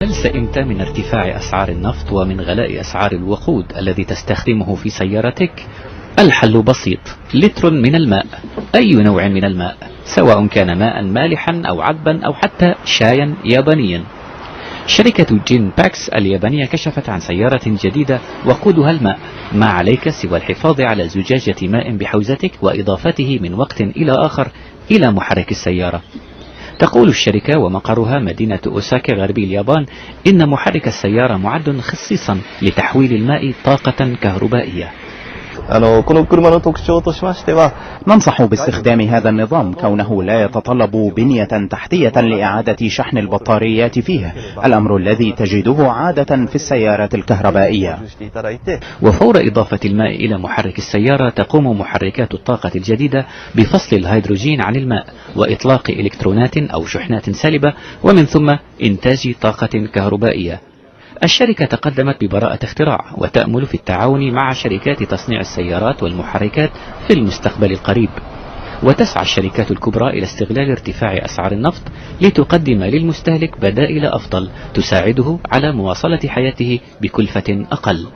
هل سئمت من ارتفاع أسعار النفط ومن غلاء أسعار الوقود الذي تستخدمه في سيارتك؟ الحل بسيط، لتر من الماء، أي نوع من الماء، سواء كان ماء مالحا أو عذبا أو حتى شايا يابانيا. شركة جين باكس اليابانية كشفت عن سيارة جديدة وقودها الماء، ما عليك سوى الحفاظ على زجاجة ماء بحوزتك وإضافته من وقت إلى آخر إلى محرك السيارة. تقول الشركة ومقرها مدينة أوساكا غربي اليابان إن محرك السيارة معد خصيصا لتحويل الماء طاقة كهربائية. ننصح باستخدام هذا النظام كونه لا يتطلب بنية تحتية لإعادة شحن البطاريات فيه، الأمر الذي تجده عادة في السيارات الكهربائية. وفور إضافة الماء إلى محرك السيارة تقوم محركات الطاقة الجديدة بفصل الهيدروجين عن الماء وإطلاق إلكترونات أو شحنات سالبة، ومن ثم إنتاج طاقة كهربائية. الشركة تقدمت ببراءة اختراع وتأمل في التعاون مع شركات تصنيع السيارات والمحركات في المستقبل القريب، وتسعى الشركات الكبرى إلى استغلال ارتفاع أسعار النفط لتقدم للمستهلك بدائل أفضل تساعده على مواصلة حياته بكلفة أقل.